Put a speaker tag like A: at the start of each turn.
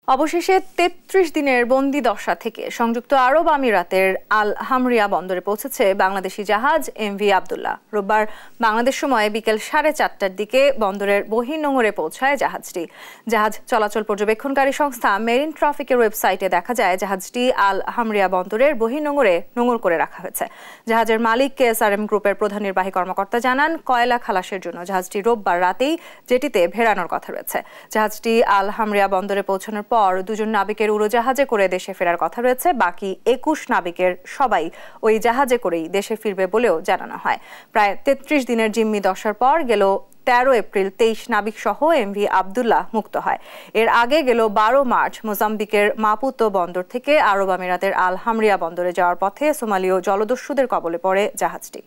A: অবশেষে ৩৩ দিনের বন্দি দশা থেকে সংযুক্ত আরব আমিরাতের আল হামরিয়া বন্দরে পৌঁছেছে বাংলাদেশি জাহাজ এমভি আবদুল্লাহ। রোববার বাংলাদেশ সময় বিকেল 4:30টার দিকে বন্দরের বহির্নোঙরে পৌঁছায় জাহাজটি। জাহাজ চলাচল পর্যবেক্ষণকারী সংস্থা মেরিন ট্রাফিকের ওয়েবসাইটে দেখা যায় জাহাজটি আল হামরিয়া বন্দরের বহির্নোঙরে নোঙর করে রাখা হয়েছে। জাহাজের মালিক KSRM গ্রুপের প্রধান নির্বাহী কর্মকর্তা জানান, কয়লা খালাসের জন্য জাহাজটি রোববার রাতেই জেটিতে ভেড়ানোর কথা রয়েছে। জাহাজটি আল হামরিয়া বন্দরে পৌঁছানোর পর 2জন নাবিকের উড়োজাহাজে করে দেশে ফেরার কথা রয়েছে। বাকি 21 নাবিকের সবাই ওই জাহাজে করেই দেশে ফিরবে বলেও জানানো হয়। প্রায় 33 দিনের জিম্মি দশার পর গেল 13 এপ্রিল 23 নাবিক সহ এমভি আবদুল্লাহ মুক্ত হয়। এর আগে গেল 12 মার্চ মোজাম্বিকের মাপুতো বন্দর থেকে আরব আমিরাতের আল হামরিয়া বন্দরে যাওয়ার পথে সোমালীয় জলদস্যুদের কবলে পড়ে জাহাজটি।